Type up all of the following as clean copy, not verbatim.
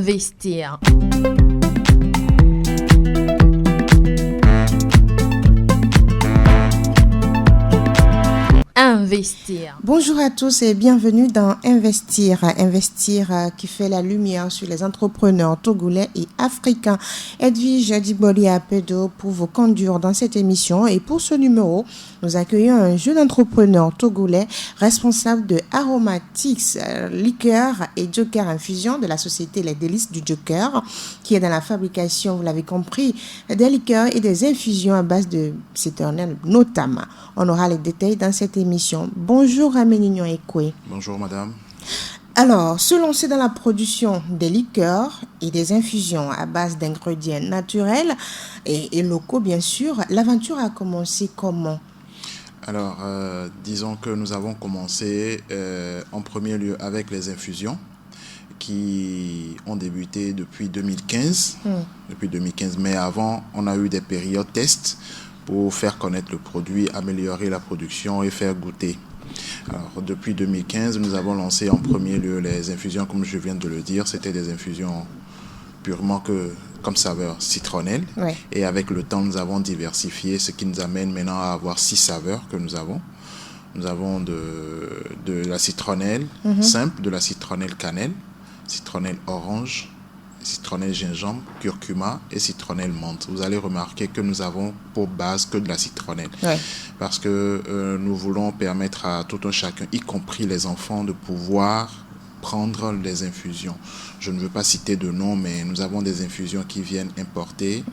Investir. Investir. Bonjour à tous et bienvenue dans Investir. Investir qui fait la lumière sur les entrepreneurs togolais et africains. Edwige Diboli Apedo pour vous conduire dans cette émission. Et pour ce numéro, nous accueillons un jeune entrepreneur togolais responsable de Aromatics, liqueur et Joker infusion de la société Les Délices du Joker, qui est dans la fabrication, vous l'avez compris, des liqueurs et des infusions à base de citronelle notamment. On aura les détails dans cette émission. Bonjour Aménignon Ekwe. Bonjour madame. Alors, se lancer dans la production des liqueurs et des infusions à base d'ingrédients naturels et locaux bien sûr, l'aventure a commencé comment ? Alors, disons que nous avons commencé en premier lieu avec les infusions qui ont débuté depuis 2015. Depuis 2015, mais avant, on a eu des périodes tests pour faire connaître le produit, améliorer la production et faire goûter. Alors, depuis 2015, nous avons lancé en premier lieu les infusions, comme je viens de le dire. C'était des infusions purement comme saveur citronnelle. Ouais. Et avec le temps, nous avons diversifié, ce qui nous amène maintenant à avoir 6 saveurs que nous avons. Nous avons de la citronnelle simple, de la citronnelle cannelle, citronnelle orange, citronnelle gingembre, curcuma et citronnelle menthe. Vous allez remarquer que nous avons pour base que de la citronnelle. Ouais. Parce que nous voulons permettre à tout un chacun, y compris les enfants, de pouvoir prendre les infusions. Je ne veux pas citer de nom, mais nous avons des infusions qui viennent importer,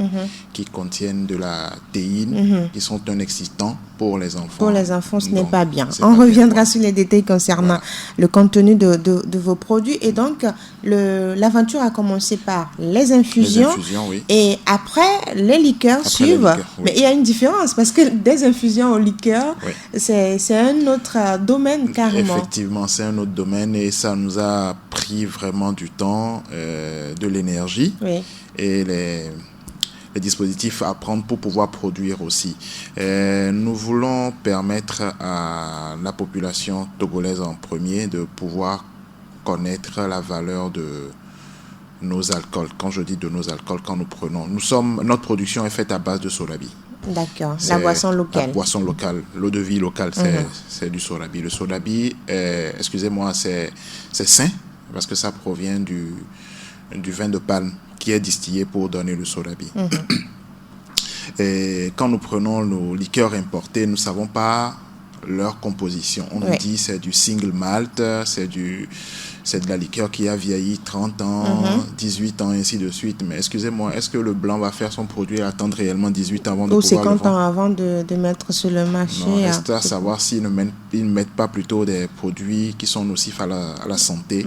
qui contiennent de la théine, qui sont un excitant pour les enfants. Pour les enfants, ce n'est Donc, pas bien. c'est On pas reviendra bien. sur les détails concernant le contenu de vos produits. Et donc, l'aventure a commencé par les infusions. Les infusions, oui. Et après, les liqueurs Après suivent. les liqueurs, oui. Mais il y a une différence parce que des infusions aux liqueurs, Oui. c'est un autre domaine carrément. Effectivement, c'est un autre domaine et ça nous a pris vraiment du temps, de l'énergie Oui. et les dispositifs à prendre pour pouvoir produire aussi. Nous voulons permettre à la population togolaise en premier de pouvoir connaître la valeur de nos alcools. Quand je dis de nos alcools, quand nous prenons, notre production est faite à base de Solabi. D'accord. La C'est boisson locale. La boisson locale, l'eau de vie locale, c'est du Solabi. Le Solabi, excusez-moi, c'est sain parce que ça provient du vin de palme qui est distillé pour donner le Solabi. Et quand nous prenons nos liqueurs importées, nous ne savons pas leur composition. On nous dit c'est du single malt, c'est de la liqueur qui a vieilli 30 ans, 18 ans, ainsi de suite. Mais excusez-moi, est-ce que le blanc va faire son produit et attendre réellement 18 ans avant de Ou pouvoir le 50 vendre? ans avant de mettre sur le marché. Non, reste à savoir s'ils ne mettent pas plutôt des produits qui sont nocifs à la santé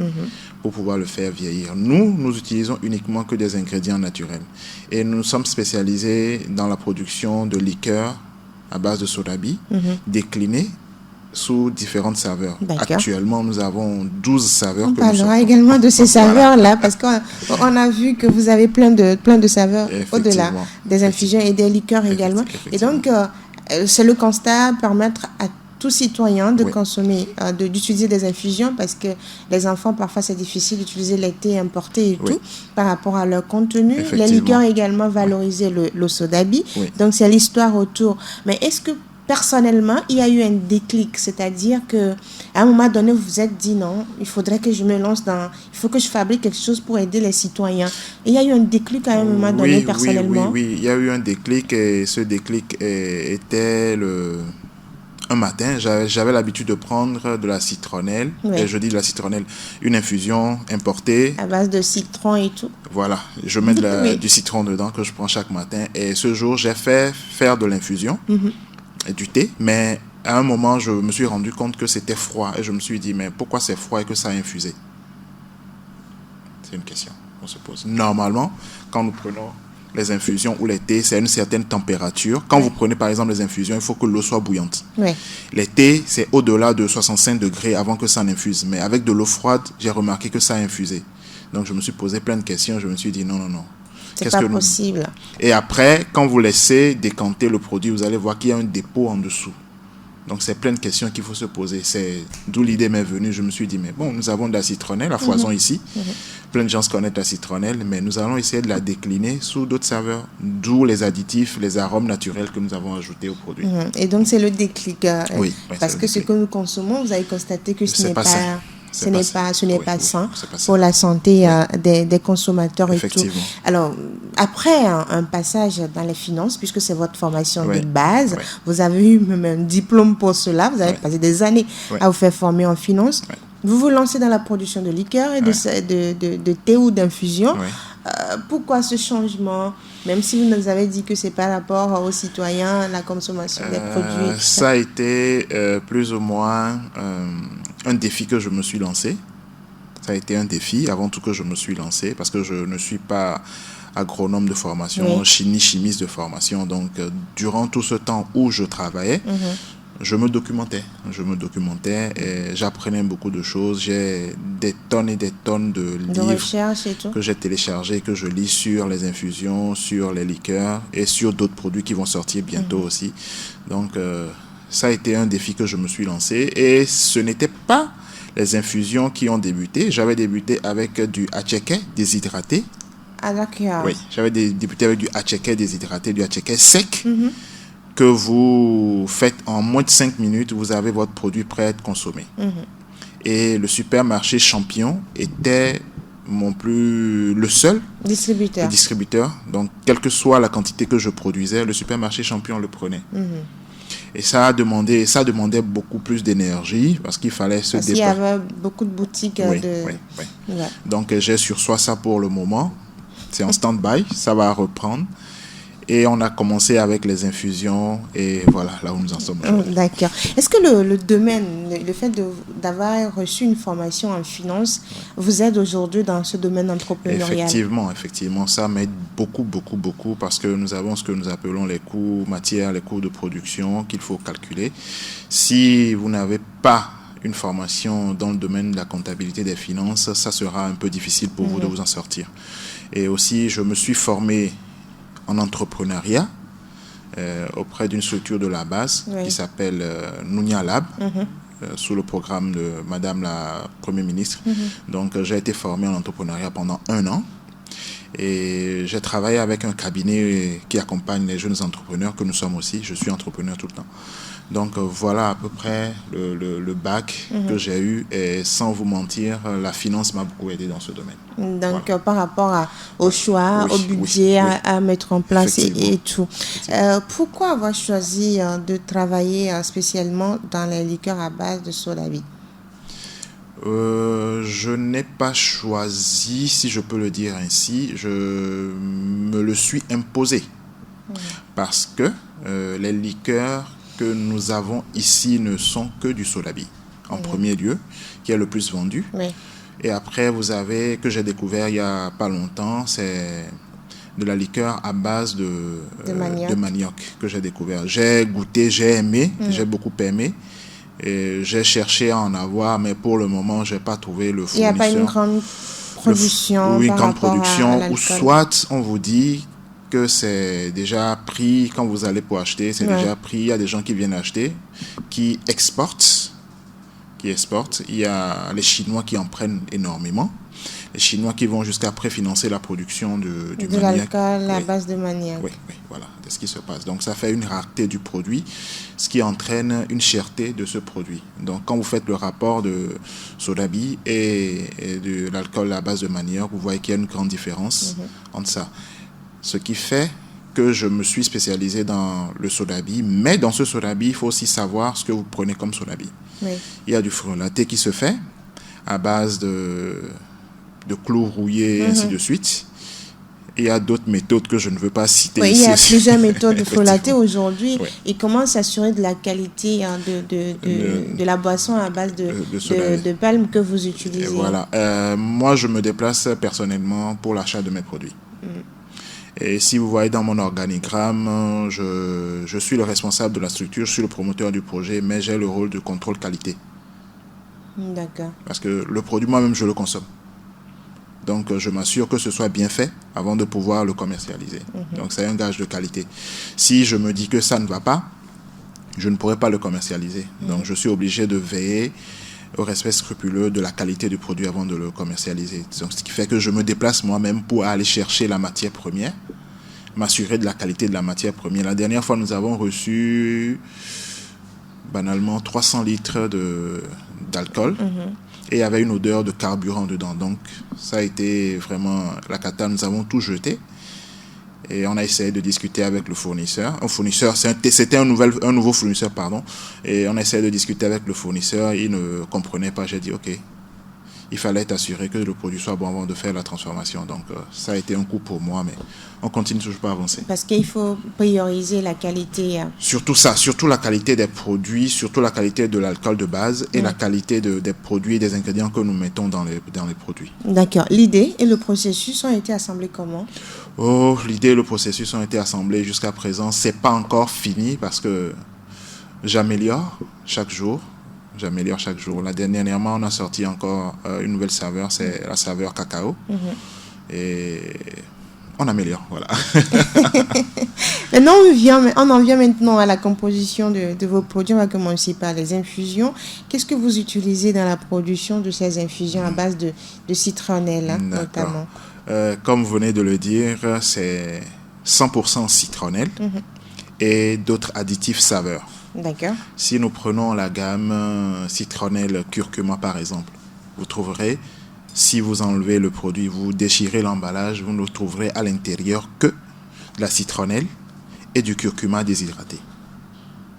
pour pouvoir le faire vieillir. Nous utilisons uniquement que des ingrédients naturels. Et nous sommes spécialisés dans la production de liqueurs à base de Solabi, déclinés sous différentes saveurs. D'accord. Actuellement, nous avons 12 saveurs On que nous parlera sortons. également de ces saveurs-là parce qu'on a vu que vous avez plein de saveurs au-delà Effectivement. des infusions et des liqueurs également. Et donc, c'est le constat, permettre à tout citoyen de consommer, d'utiliser des infusions parce que les enfants, parfois, c'est difficile d'utiliser les thés importés et tout par rapport à leur contenu. Les liqueurs également, valoriser le Sodabi. Oui. Donc, c'est l'histoire autour. Mais est-ce que personnellement, il y a eu un déclic, c'est-à-dire que à un moment donné, vous vous êtes dit non, il faudrait que je me lance il faut que je fabrique quelque chose pour aider les citoyens. Et il y a eu un déclic à un moment donné, personnellement. Oui, il y a eu un déclic et ce déclic était un matin. J'avais l'habitude de prendre de la citronnelle, et je dis de la citronnelle, une infusion importée. À base de citron et tout. Voilà, je mets du citron dedans que je prends chaque matin. Et ce jour, j'ai fait faire de l'infusion. Et du thé, mais à un moment, je me suis rendu compte que c'était froid et je me suis dit, mais pourquoi c'est froid et que ça a infusé? C'est une question qu'on se pose. Normalement, quand nous prenons les infusions ou les thés, c'est à une certaine température. Quand vous prenez par exemple les infusions, il faut que l'eau soit bouillante. Les thés, c'est au-delà de 65 degrés avant que ça n'infuse. Mais avec de l'eau froide, j'ai remarqué que ça a infusé. Donc je me suis posé plein de questions, je me suis dit non. C'est pas possible. Et après, quand vous laissez décanter le produit, vous allez voir qu'il y a un dépôt en dessous. Donc, c'est plein de questions qu'il faut se poser. C'est d'où l'idée m'est venue. Je me suis dit, mais bon, nous avons de la citronnelle à foison ici. Plein de gens se connaissent la citronnelle, mais nous allons essayer de la décliner sous d'autres saveurs, d'où les additifs, les arômes naturels que nous avons ajoutés au produit. Et donc, c'est le déclic. Oui, parce que ce que nous consommons, vous avez constaté que ce n'est pas sain. Ce n'est pas sain pour la santé des consommateurs et tout. Alors, après un passage dans les finances, puisque c'est votre formation de base, vous avez eu même un diplôme pour cela, vous avez passé des années à vous faire former en finance. Vous vous lancez dans la production de liqueurs et de thé ou d'infusion. Pourquoi ce changement? Même si vous nous avez dit que ce n'est pas rapport aux citoyens, la consommation des produits. Ça a été plus ou moins un défi que je me suis lancé. Ça a été un défi avant tout que je me suis lancé parce que je ne suis pas agronome de formation, chimiste de formation. Donc, durant tout ce temps où je travaillais, je me documentais et j'apprenais beaucoup de choses. J'ai des tonnes et des tonnes de livres que j'ai téléchargés, que je lis sur les infusions, sur les liqueurs et sur d'autres produits qui vont sortir bientôt aussi. Donc, ça a été un défi que je me suis lancé et ce n'était pas les infusions qui ont débuté. J'avais débuté avec du attiéké déshydraté. Ah, d'accord. Oui, j'avais débuté avec du attiéké déshydraté, du attiéké sec. Que vous faites en moins de 5 minutes, vous avez votre produit prêt à être consommé. Et le supermarché Champion était le seul distributeur. Donc, quelle que soit la quantité que je produisais, le supermarché Champion le prenait. Et ça demandait beaucoup plus d'énergie parce qu'il fallait se déplacer. Il y avait beaucoup de boutiques. Donc, j'ai sursoit ça pour le moment. C'est en stand-by, ça va reprendre. Et on a commencé avec les infusions et voilà, là où nous en sommes aujourd'hui. D'accord. Est-ce que le domaine, le fait d'avoir reçu une formation en finance vous aide aujourd'hui dans ce domaine entrepreneurial? Effectivement, ça m'aide beaucoup parce que nous avons ce que nous appelons les coûts matières, les coûts de production qu'il faut calculer. Si vous n'avez pas une formation dans le domaine de la comptabilité des finances, ça sera un peu difficile pour vous de vous en sortir. Et aussi, je me suis formé en entrepreneuriat auprès d'une structure de la base qui s'appelle Nounia Lab sous le programme de Madame la Première ministre. Donc j'ai été formé en entrepreneuriat pendant 1 an et j'ai travaillé avec un cabinet qui accompagne les jeunes entrepreneurs que nous sommes aussi. Je suis entrepreneur tout le temps. Donc voilà à peu près le bac que j'ai eu et sans vous mentir, la finance m'a beaucoup aidé dans ce domaine. Donc par rapport au choix, au budget à mettre en place et tout. Pourquoi avoir choisi de travailler spécialement dans les liqueurs à base de Solabi? Je n'ai pas choisi, si je peux le dire ainsi, je me le suis imposé parce que les liqueurs que nous avons ici ne sont que du Solabi, en premier lieu, qui est le plus vendu. Et après, vous avez, que j'ai découvert il n'y a pas longtemps, c'est de la liqueur à base de manioc que j'ai découvert. J'ai goûté, j'ai aimé, j'ai beaucoup aimé. Et j'ai cherché à en avoir, mais pour le moment, je n'ai pas trouvé le fournisseur. Il n'y a pas une grande production une grande production, ou soit on vous dit que c'est déjà pris, quand vous allez pour acheter, c'est déjà pris. Il y a des gens qui viennent acheter, qui exportent. Il y a les Chinois qui en prennent énormément. Les Chinois qui vont jusqu'à préfinancer la production du manioc. De l'alcool à base de manioc. Oui, voilà, c'est ce qui se passe. Donc ça fait une rareté du produit, ce qui entraîne une cherté de ce produit. Donc quand vous faites le rapport de Solabi et de l'alcool à base de manioc, vous voyez qu'il y a une grande différence entre ça. Ce qui fait que je me suis spécialisé dans le Solabi, mais dans ce Solabi, il faut aussi savoir ce que vous prenez comme Solabi. Il y a du frelaté qui se fait à base de clous rouillés et ainsi de suite. Il y a d'autres méthodes que je ne veux pas citer ici. Il y a plusieurs méthodes de frelaté aujourd'hui. Et comment s'assurer de la qualité de la boisson à base de palme que vous utilisez? Voilà. Moi, je me déplace personnellement pour l'achat de mes produits. Et si vous voyez dans mon organigramme, je suis le responsable de la structure, je suis le promoteur du projet, mais j'ai le rôle de contrôle qualité. D'accord. Parce que le produit, moi-même, je le consomme. Donc, je m'assure que ce soit bien fait avant de pouvoir le commercialiser. Donc, c'est un gage de qualité. Si je me dis que ça ne va pas, je ne pourrais pas le commercialiser. Donc, je suis obligé de veiller au respect scrupuleux de la qualité du produit avant de le commercialiser. Donc, ce qui fait que je me déplace moi-même pour aller chercher la matière première, m'assurer de la qualité de la matière première. La dernière fois, nous avons reçu banalement 300 litres d'alcool et il y avait une odeur de carburant dedans. Donc, ça a été vraiment la cata. Nous avons tout jeté. Et on a essayé de discuter avec le fournisseur. C'était un nouveau fournisseur, pardon. Et on a essayé de discuter avec le fournisseur. Il ne comprenait pas. J'ai dit, OK, il fallait être assuré que le produit soit bon avant de faire la transformation. Donc, ça a été un coup pour moi, mais on continue toujours pas à avancer. Parce qu'il faut prioriser la qualité. Surtout ça, surtout la qualité des produits, surtout la qualité de l'alcool de base et la qualité des produits et des ingrédients que nous mettons dans les produits. D'accord. L'idée et le processus ont été assemblés comment ? L'idée et le processus ont été assemblés jusqu'à présent. C'est pas encore fini parce que j'améliore chaque jour. Là, dernièrement, on a sorti encore une nouvelle saveur, c'est la saveur cacao. Et on améliore, voilà. Maintenant, on en vient maintenant à la composition de vos produits. On va commencer par les infusions. Qu'est-ce que vous utilisez dans la production de ces infusions à base de citronnelle, notamment ? Comme vous venez de le dire, c'est 100% citronnelle et d'autres additifs saveurs. D'accord. Si nous prenons la gamme citronnelle curcuma par exemple, vous trouverez, si vous enlevez le produit, vous déchirez l'emballage, vous ne trouverez à l'intérieur que de la citronnelle et du curcuma déshydraté.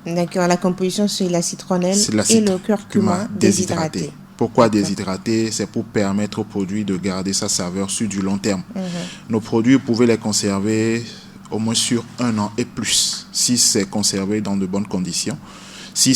D'accord, la composition c'est la citronnelle et le curcuma déshydraté. Pourquoi déshydrater ? C'est pour permettre au produit de garder sa saveur sur du long terme. Nos produits, vous pouvez les conserver au moins sur 1 an et plus, si c'est conservé dans de bonnes conditions. Si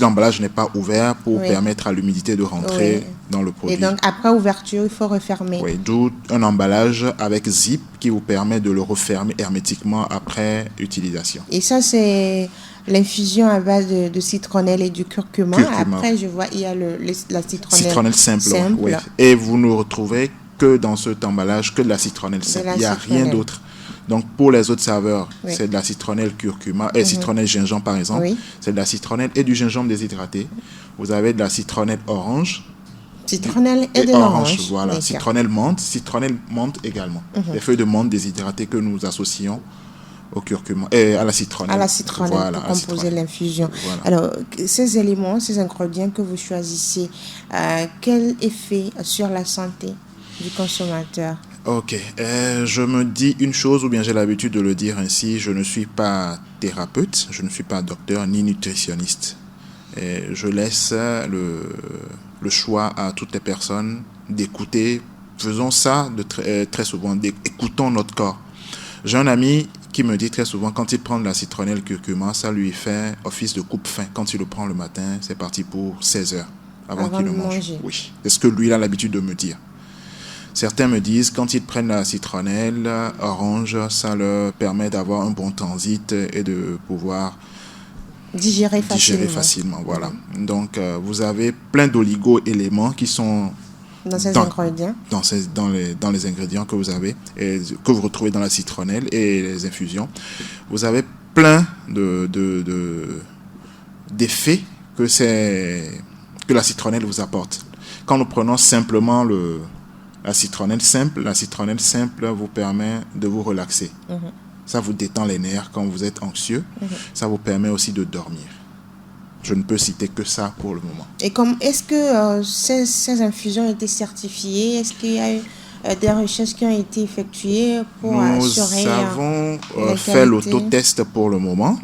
l'emballage n'est pas ouvert pour permettre à l'humidité de rentrer dans le produit. Et donc, après ouverture, il faut refermer. Oui, d'où un emballage avec zip qui vous permet de le refermer hermétiquement après utilisation. Et ça, c'est l'infusion à base de citronnelle et du curcuma. Après, je vois, il y a la citronnelle simple. Oui. Et vous ne retrouvez que dans cet emballage que de la citronnelle simple. Il n'y a rien d'autre. Donc, pour les autres saveurs, c'est de la citronnelle curcuma, citronnelle gingembre par exemple. C'est de la citronnelle et du gingembre déshydraté. Vous avez de la citronnelle orange. Citronnelle et de l'orange. Voilà, citronnelle menthe également. Les feuilles de menthe déshydratées que nous associons au curcuma et à la citronnelle. À la citronnelle pour composer l'infusion. Voilà. Alors, ces éléments, ces ingrédients que vous choisissez, quel effet sur la santé du consommateur ? Ok, je me dis une chose, ou bien j'ai l'habitude de le dire ainsi, je ne suis pas thérapeute, je ne suis pas docteur ni nutritionniste. Et je laisse le choix à toutes les personnes d'écouter. Faisons ça très souvent, écoutons notre corps. J'ai un ami qui me dit très souvent, quand il prend de la citronnelle curcuma, ça lui fait office de coupe-faim. Quand il le prend le matin, c'est parti pour 16 heures avant qu'il ne mange. Oui, c'est ce que lui il a l'habitude de me dire. Certains me disent, quand ils prennent la citronnelle orange, ça leur permet d'avoir un bon transit et de pouvoir digérer facilement. Voilà. Donc, vous avez plein d'oligo-éléments qui sont dans ces ingrédients. Dans les ingrédients que vous avez et que vous retrouvez dans la citronnelle et les infusions. Vous avez plein d'effets que la citronnelle vous apporte. Quand nous prenons simplement la citronnelle simple vous permet de vous relaxer. Ça vous détend les nerfs quand vous êtes anxieux. Ça vous permet aussi de dormir. Je ne peux citer que ça pour le moment. Et est-ce que ces infusions ont été certifiées ? Est-ce qu'il y a eu des recherches qui ont été effectuées pour assurer Nous avons fait l'autotest pour le moment.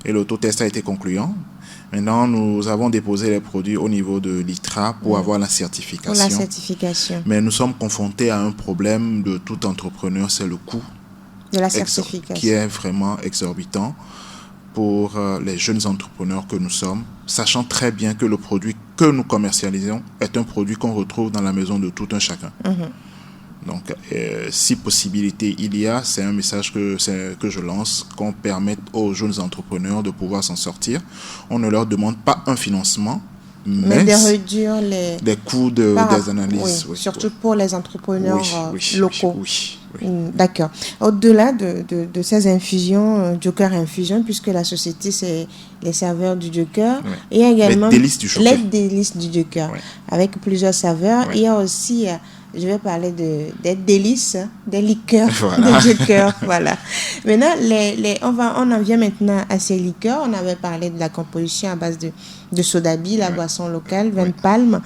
Et l'autotest a été concluant. Maintenant, nous avons déposé les produits au niveau de l'ITRA pour avoir la certification. Pour la certification. Mais nous sommes confrontés à un problème de tout entrepreneur, c'est le coût de la certification qui est vraiment exorbitant pour les jeunes entrepreneurs que nous sommes, sachant très bien que le produit que nous commercialisons est un produit qu'on retrouve dans la maison de tout un chacun. Donc, si possibilité il y a, c'est un message que je lance, qu'on permette aux jeunes entrepreneurs de pouvoir s'en sortir. On ne leur demande pas un financement, mais de réduire les coûts des analyses. Surtout pour les entrepreneurs locaux. oui. D'accord. Au-delà de ces infusions, Joker Infusion, puisque la société, c'est les saveurs du Joker, Oui. il y a également Les délices du Joker. les délices du Joker, Oui. avec plusieurs saveurs. Oui. Il y a aussi, je vais parler des délices, des liqueurs Voilà. de Joker. Voilà. Maintenant, on en vient maintenant à ces liqueurs. On avait parlé de la composition à base de sodabi, la boisson locale, vin de palme.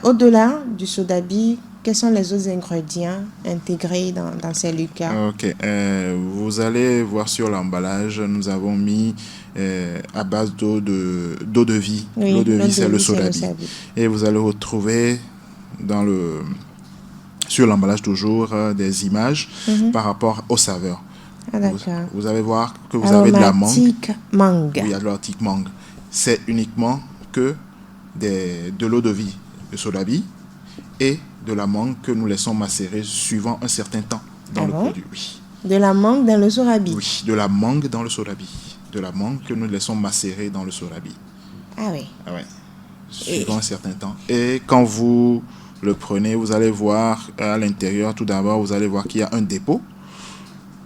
Au-delà du sodabi, quels sont les autres ingrédients intégrés dans ces liqueurs? Ok. Vous allez voir sur l'emballage, nous avons mis à base d'eau de vie. Oui, L'eau de vie, c'est le soda sodabi. Et vous allez retrouver sur l'emballage toujours des images par rapport aux saveurs. Ah, d'accord. Vous allez voir que vous avez de la mangue. Aromatique mangue. Oui, aromatique mangue. C'est uniquement que de l'eau de vie, de sodabi et de la mangue que nous laissons macérer suivant un certain temps dans le produit. Oui. De la mangue dans le sodabi. Oui, de la mangue dans le sodabi. De la mangue que nous laissons macérer dans le sodabi. Ah oui. Ah ouais. Suivant un certain temps. Et quand vous le prenez, vous allez voir à l'intérieur, tout d'abord, vous allez voir qu'il y a un dépôt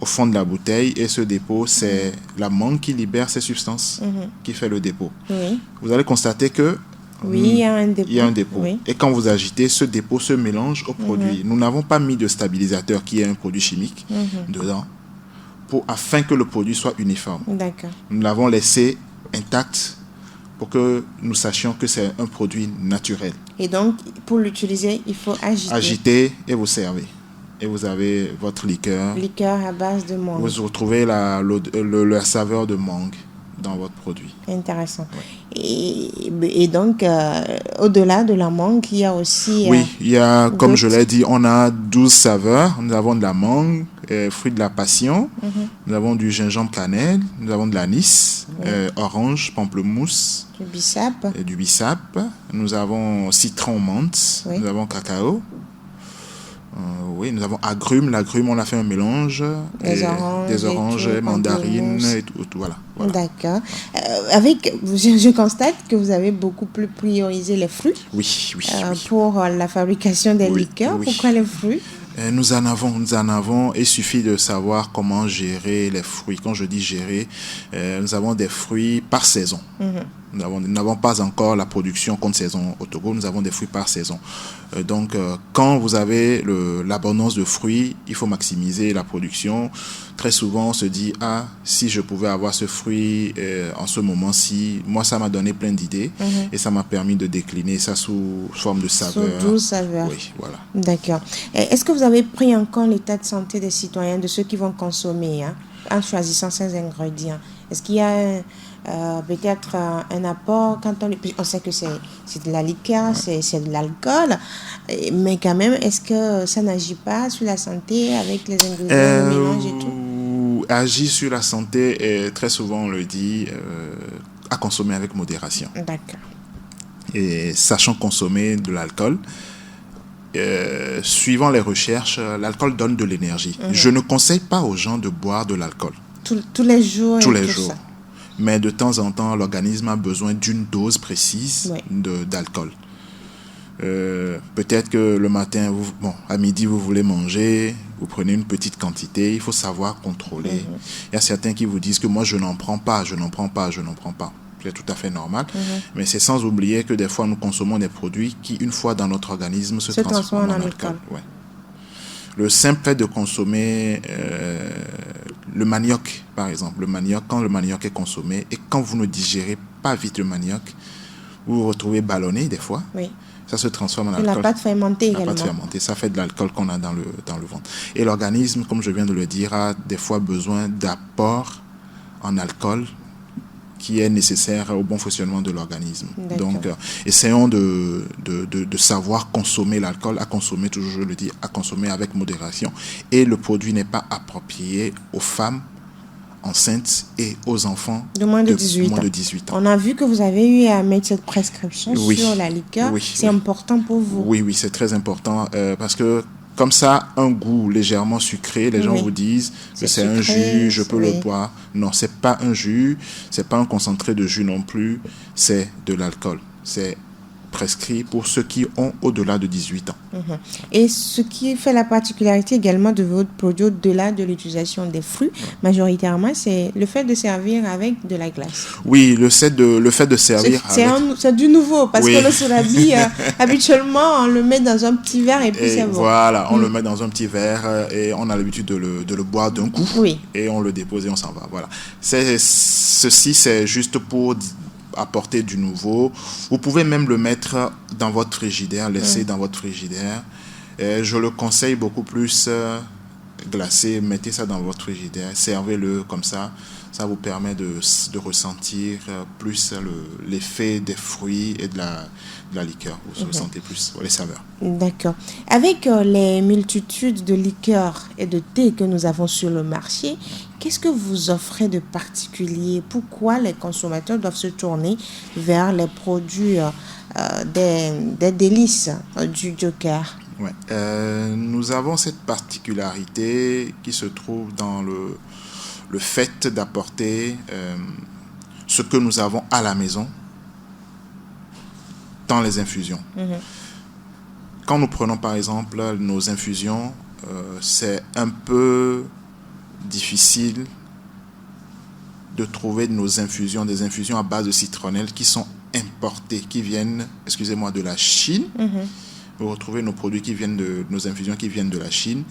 au fond de la bouteille. Et ce dépôt, c'est la mangue qui libère ces substances qui fait le dépôt. Oui. Vous allez constater que oui, il y a un dépôt. Il y a un dépôt. Oui. Et quand vous agitez, ce dépôt se mélange au produit. Nous n'avons pas mis de stabilisateur qui est un produit chimique dedans afin que le produit soit uniforme. D'accord. Nous l'avons laissé intact pour que nous sachions que c'est un produit naturel. Et donc, pour l'utiliser, il faut agiter. Agitez et vous servez. Et vous avez votre liqueur. Liqueur à base de mangue. Vous retrouvez la saveur de mangue dans votre produit. Intéressant. Oui. Et donc, au-delà de la mangue, il y a aussi... oui, il y a, comme je l'ai dit, on a 12 saveurs. Nous avons de la mangue, fruit de la passion, nous avons du gingembre cannelle, nous avons de l'anis, orange, pamplemousse, du bissap, nous avons citron menthe, nous avons cacao. Oui, nous avons agrumes. L'agrume, on a fait un mélange. Des oranges, mandarines et tout. Voilà. D'accord. Je constate que vous avez beaucoup plus priorisé les fruits. Oui. Pour la fabrication des liqueurs. Oui. Pourquoi les fruits? Nous en avons. Il suffit de savoir comment gérer les fruits. Quand je dis gérer, nous avons des fruits par saison. Nous n'avons pas encore la production contre saison au Togo. Nous avons des fruits par saison. Donc, quand vous avez l'abondance de fruits, il faut maximiser la production. Très souvent, on se dit, si je pouvais avoir ce fruit en ce moment-ci, moi, ça m'a donné plein d'idées et ça m'a permis de décliner ça sous forme de saveur. Sous 12 saveurs. Oui, voilà. D'accord. Est-ce que vous avez pris en compte l'état de santé des citoyens, de ceux qui vont consommer, en choisissant ces ingrédients? Est-ce qu'il y a peut-être un apport quand on sait que c'est de la liqueur, c'est de l'alcool, mais quand même, est-ce que ça n'agit pas sur la santé avec les ingrédients, le mélange et tout? Agit sur la santé, très souvent on le dit, à consommer avec modération. D'accord. Et sachant consommer de l'alcool, suivant les recherches, l'alcool donne de l'énergie. Je ne conseille pas aux gens de boire de l'alcool. Tous les jours. Tous les jours. Ça. Mais de temps en temps, l'organisme a besoin d'une dose précise d'alcool. Peut-être que le matin, à midi, vous voulez manger, vous prenez une petite quantité, il faut savoir contrôler. Il y a certains qui vous disent que moi, je n'en prends pas. C'est tout à fait normal. Mais c'est sans oublier que des fois, nous consommons des produits qui, une fois dans notre organisme, se transforment en alcool. Ouais. Le simple fait de consommer le manioc, par exemple. Quand le manioc est consommé et quand vous ne digérez pas vite le manioc, vous vous retrouvez ballonné des fois. Oui. Ça se transforme en alcool. La pâte fermentée également. La pâte fermentée, ça fait de l'alcool qu'on a dans le ventre. Et l'organisme, comme je viens de le dire, a des fois besoin d'apports en alcool qui est nécessaire au bon fonctionnement de l'organisme. Donc, essayons de savoir consommer l'alcool, à consommer, toujours je le dis, à consommer avec modération. Et le produit n'est pas approprié aux femmes enceintes et aux enfants de moins de 18 ans. On a vu que vous avez eu à mettre cette prescription sur la liqueur. C'est important pour vous. Oui, c'est très important parce que comme ça, un goût légèrement sucré, les gens vous disent que c'est un jus, je peux le boire. Non, c'est pas un jus, c'est pas un concentré de jus non plus, c'est de l'alcool. C'est prescrit pour ceux qui ont au-delà de 18 ans. Et ce qui fait la particularité également de votre produit, au-delà de l'utilisation des fruits, majoritairement, c'est le fait de servir avec de la glace. Oui, le fait de servir c'est du nouveau, parce que le surabi, habituellement, on le met dans un petit verre et puis c'est bon. Voilà, on le met dans un petit verre et on a l'habitude de le boire d'un coup. Oui. Et on le dépose et on s'en va. Voilà. Ceci, c'est juste pour apporter du nouveau. Vous pouvez même le mettre dans votre frigidaire, laisser dans votre frigidaire. Je le conseille beaucoup plus glacé. Mettez ça dans votre frigidaire, servez-le comme ça. Ça vous permet de ressentir plus l'effet des fruits et de la liqueur. Vous ressentez plus les saveurs. D'accord. Avec les multitudes de liqueurs et de thé que nous avons sur le marché, qu'est-ce que vous offrez de particulier? Pourquoi les consommateurs doivent se tourner vers les produits des délices du Joker? Ouais. Nous avons cette particularité qui se trouve dans le fait d'apporter ce que nous avons à la maison dans les infusions. Quand nous prenons par exemple nos infusions, c'est un peu difficile de trouver des infusions à base de citronnelle qui sont importées, qui viennent, de la Chine. Vous retrouvez nos produits nos infusions qui viennent de la Chine.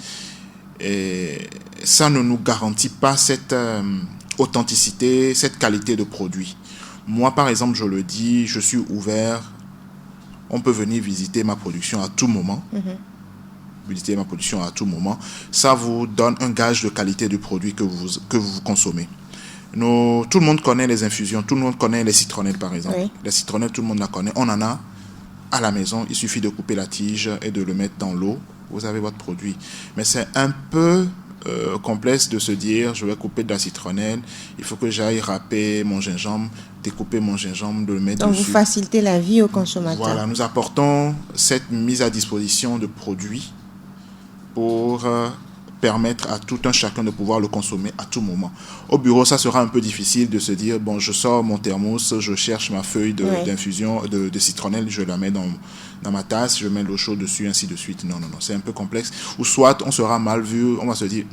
Et ça ne nous garantit pas cette authenticité, cette qualité de produit. Moi, par exemple, je le dis, je suis ouvert. On peut venir visiter ma production à tout moment. Visiter ma production à tout moment. Ça vous donne un gage de qualité du produit que vous consommez. Tout le monde connaît les infusions, tout le monde connaît les citronnelles, par exemple. Oui. Les citronnelles, tout le monde la connaît. On en a à la maison. Il suffit de couper la tige et de le mettre dans l'eau. Vous avez votre produit. Mais c'est un peu complexe de se dire, je vais couper de la citronnelle, il faut que j'aille râper mon gingembre, découper mon gingembre, de le mettre dessus. Donc dessus. vous facilitez la vie aux consommateurs. Voilà, nous apportons cette mise à disposition de produits pour permettre à tout un chacun de pouvoir le consommer à tout moment. Au bureau, ça sera un peu difficile de se dire, bon, je sors mon thermos, je cherche ma feuille d'infusion de citronnelle, je la mets dans ma tasse, je mets l'eau chaude dessus, ainsi de suite. Non, c'est un peu complexe. Ou soit, on sera mal vu, on va se dire,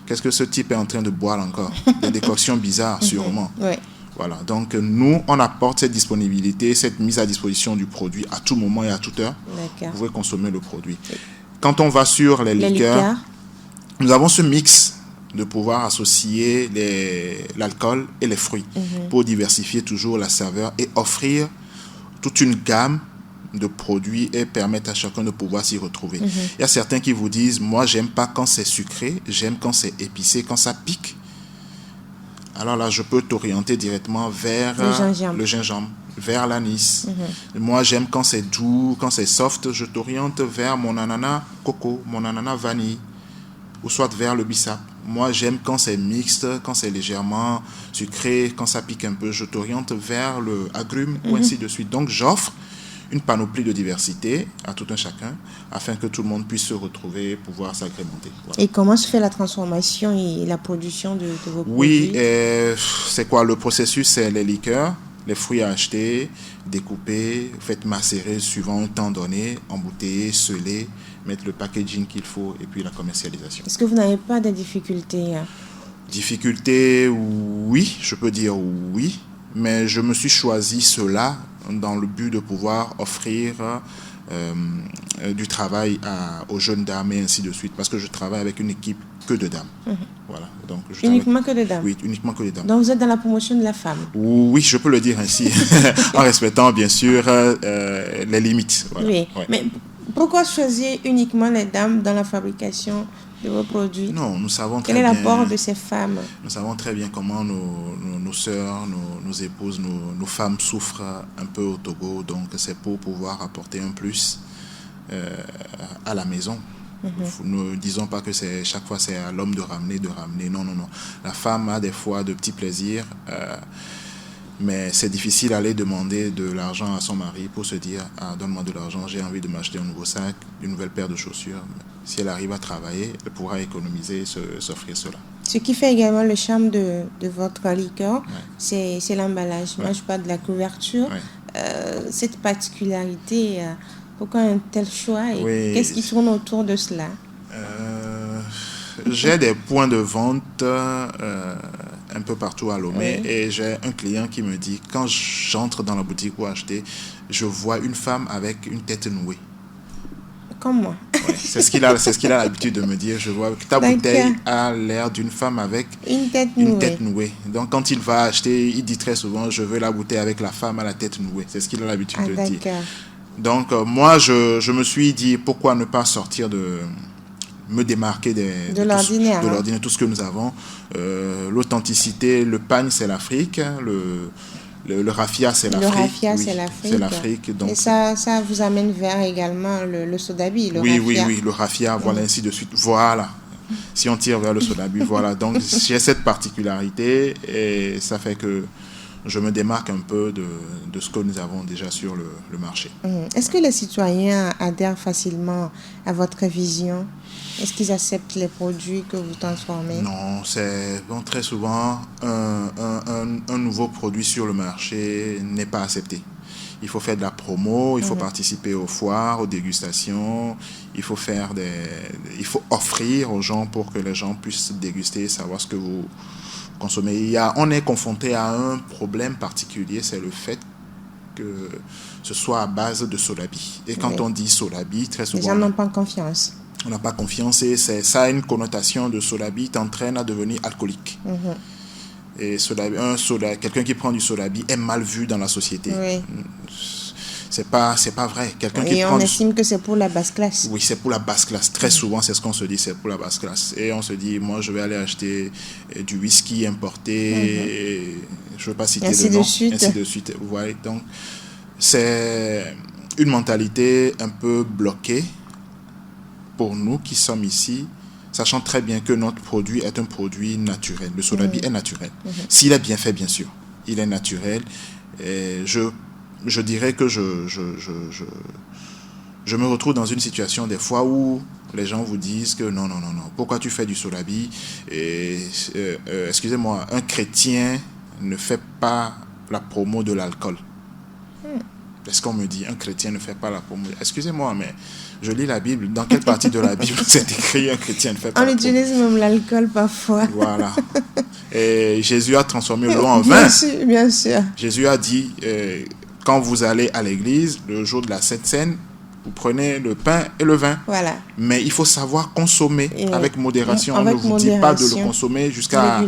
qu'est-ce que ce type est en train de boire encore? Des décoctions bizarres, sûrement. Voilà, donc nous, on apporte cette disponibilité, cette mise à disposition du produit à tout moment et à toute heure. Vous pouvez consommer le produit. Quand on va sur les liqueurs, nous avons ce mix de pouvoir associer l'alcool et les fruits pour diversifier toujours la saveur et offrir toute une gamme de produits et permettre à chacun de pouvoir s'y retrouver. Il y a certains qui vous disent, moi, j'aime pas quand c'est sucré, j'aime quand c'est épicé, quand ça pique. Alors là, je peux t'orienter directement vers le gingembre, vers l'anis. Moi, j'aime quand c'est doux, quand c'est soft, je t'oriente vers mon ananas coco, mon ananas vanille, ou soit vers le bissap. Moi, j'aime quand c'est mixte, quand c'est légèrement sucré, quand ça pique un peu, je t'oriente vers le agrume, ou ainsi de suite. Donc, j'offre une panoplie de diversité à tout un chacun, afin que tout le monde puisse se retrouver, pouvoir s'agrémenter. Voilà. Et comment se fait la transformation et la production de vos produits? Oui, c'est quoi le processus? C'est les liqueurs, les fruits à acheter, découper, faites macérer suivant un temps donné, embouteiller, sceller, mettre le packaging qu'il faut et puis la commercialisation. Est-ce que vous n'avez pas de difficultés? Difficultés, oui, je peux dire oui, mais je me suis choisi cela dans le but de pouvoir offrir du travail aux jeunes dames et ainsi de suite, parce que je travaille avec une équipe que de dames. Voilà. Donc, uniquement que de dames? Oui, uniquement que de dames. Donc vous êtes dans la promotion de la femme? Oui, je peux le dire ainsi, en respectant bien sûr les limites. Voilà. Oui, mais pourquoi choisir uniquement les dames dans la fabrication de vos produits? Non, nous savons très bien. Quel est l'apport de ces femmes? Nous savons très bien comment nos sœurs, nos épouses, nos femmes souffrent un peu au Togo. Donc, c'est pour pouvoir apporter un plus à la maison. Ne disons pas que chaque fois c'est à l'homme de ramener. Non. La femme a des fois de petits plaisirs. Mais c'est difficile d'aller demander de l'argent à son mari pour se dire, donne-moi de l'argent, j'ai envie de m'acheter un nouveau sac, une nouvelle paire de chaussures. Si elle arrive à travailler, elle pourra économiser et s'offrir cela. Ce qui fait également le charme de votre liqueur, c'est l'emballage. Moi, je parle de la couverture, cette particularité? Pourquoi un tel choix et Oui. qu'est-ce qui tourne autour de cela? J'ai des points de vente un peu partout à Lomé, et j'ai un client qui me dit, quand j'entre dans la boutique pour acheter, je vois une femme avec une tête nouée. Comme moi. Ouais, c'est ce qu'il a l'habitude de me dire. Je vois que ta bouteille a l'air d'une femme avec une tête nouée. Donc quand il va acheter, il dit très souvent, je veux la bouteille avec la femme à la tête nouée. C'est ce qu'il a l'habitude de dire. Donc moi, je me suis dit, pourquoi ne pas sortir me démarquer de l'ordinaire. Tout ce que nous avons. L'authenticité, le pagne, c'est l'Afrique. Le raffia, c'est l'Afrique. Le raffia, c'est l'Afrique. Donc, et ça vous amène vers également le sodabi, le raffia. Oui, le raffia, voilà, ainsi de suite. Voilà. Si on tire vers le sodabi, voilà. Donc, j'ai cette particularité et ça fait que je me démarque un peu de ce que nous avons déjà sur le marché. Est-ce que les citoyens adhèrent facilement à votre vision? Est-ce qu'ils acceptent les produits que vous transformez? Non, c'est très souvent un nouveau produit sur le marché n'est pas accepté. Il faut faire de la promo, il faut participer aux foires, aux dégustations, il faut offrir aux gens pour que les gens puissent déguster, savoir ce que vous consommez. On est confronté à un problème particulier, c'est le fait que ce soit à base de solabi. Et quand on dit solabi, très souvent... Les gens n'ont pas confiance. On n'a pas confiance et ça a une connotation de solabi, t'entraîne à devenir alcoolique. Et quelqu'un qui prend du solabi est mal vu dans la société. C'est pas vrai. On estime que c'est pour la basse classe. Oui, c'est pour la basse classe. Très souvent, c'est ce qu'on se dit, c'est pour la basse classe. Et on se dit, moi, je vais aller acheter du whisky importé. Et je ne veux pas citer de nom. Ainsi de suite. Vous voyez, donc, c'est une mentalité un peu bloquée pour nous qui sommes ici, sachant très bien que notre produit est un produit naturel. Le solabi est naturel. S'il est bien fait, bien sûr. Il est naturel. Et je dirais que je me retrouve dans une situation des fois où les gens vous disent que non, pourquoi tu fais du solabi? Excusez-moi, un chrétien ne fait pas la promo de l'alcool. Est-ce qu'on me dit, un chrétien ne fait pas la promo? Excusez-moi, mais je lis la Bible. Dans quelle partie de la Bible c'est écrit un chrétien ne fait pas la promo? On utilise même l'alcool parfois. Voilà. Et Jésus a transformé l'eau en vin. Bien sûr. Jésus a dit, quand vous allez à l'église, le jour de la Sainte Seine, vous prenez le pain et le vin. Voilà. Mais il faut savoir consommer avec modération. On ne vous dit pas de le consommer jusqu'à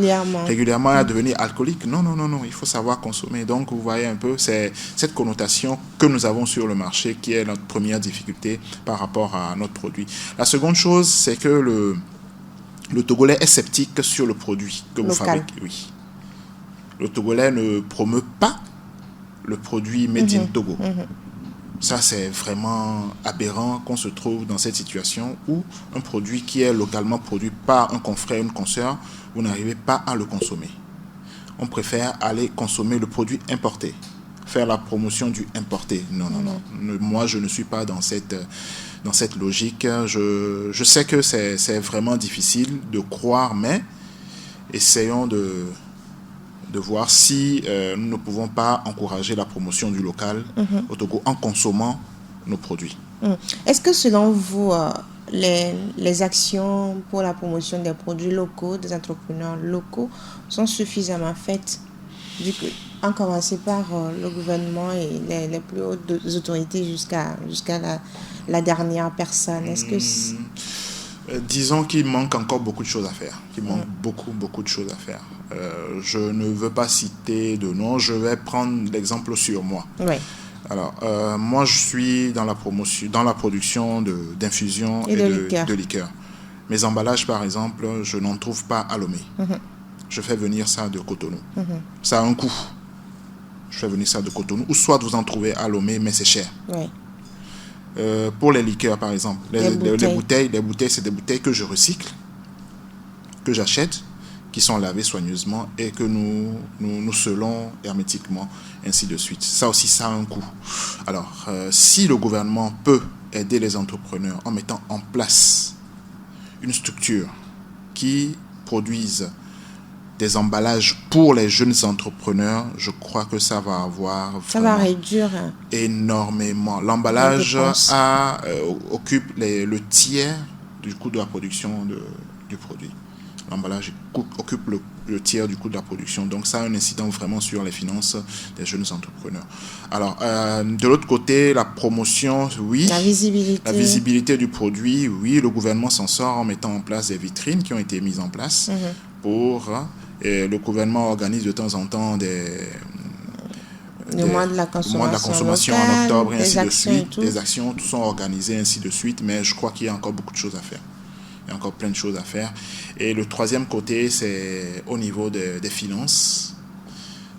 régulièrement à devenir alcoolique. Non. Il faut savoir consommer. Donc, vous voyez un peu, c'est cette connotation que nous avons sur le marché qui est notre première difficulté par rapport à notre produit. La seconde chose, c'est que le Togolais est sceptique sur le produit que vous fabriquez. Oui. Le Togolais ne promeut pas le produit made in Togo. Ça, c'est vraiment aberrant qu'on se trouve dans cette situation où un produit qui est localement produit par un confrère, une consoeur, vous n'arrivez pas à le consommer. On préfère aller consommer le produit importé, faire la promotion du importé. Non. Moi, je ne suis pas dans cette logique. Je sais que c'est vraiment difficile de croire, mais essayons de voir si nous ne pouvons pas encourager la promotion du local au Togo en consommant nos produits. Est-ce que selon vous, les actions pour la promotion des produits locaux, des entrepreneurs locaux, sont suffisamment faites, en commencer par le gouvernement et les plus hautes autorités jusqu'à la dernière personne? Est-ce que disons qu'il manque encore beaucoup de choses à faire. Il manque beaucoup de choses à faire. Je ne veux pas citer de nom, je vais prendre l'exemple sur moi. Oui. Alors, moi, je suis dans la production d'infusions et de liqueurs. Mes emballages, par exemple, je n'en trouve pas à Lomé. Je fais venir ça de Cotonou. Ça a un coût. Je fais venir ça de Cotonou. Ou soit vous en trouvez à Lomé, mais c'est cher. Oui. Pour les liqueurs, par exemple, les bouteilles, c'est des bouteilles que je recycle, que j'achète, qui sont lavées soigneusement et que nous scellons hermétiquement, ainsi de suite. Ça aussi, ça a un coût. Alors, si le gouvernement peut aider les entrepreneurs en mettant en place une structure qui produise des emballages pour les jeunes entrepreneurs, je crois que ça va avoir ça va réduire énormément. L'emballage occupe le tiers du coût de la production du produit. L'emballage occupe le tiers du coût de la production. Donc, ça a un incident vraiment sur les finances des jeunes entrepreneurs. Alors, de l'autre côté, la promotion, oui. La visibilité. La visibilité du produit, oui. Le gouvernement s'en sort en mettant en place des vitrines qui ont été mises en place pour... Et le gouvernement organise de temps en temps le mois de la consommation locale, en octobre, et ainsi de suite. Des actions sont organisées, ainsi de suite. Mais je crois qu'il y a encore beaucoup de choses à faire. Il y a encore plein de choses à faire. Et le troisième côté, c'est au niveau des finances.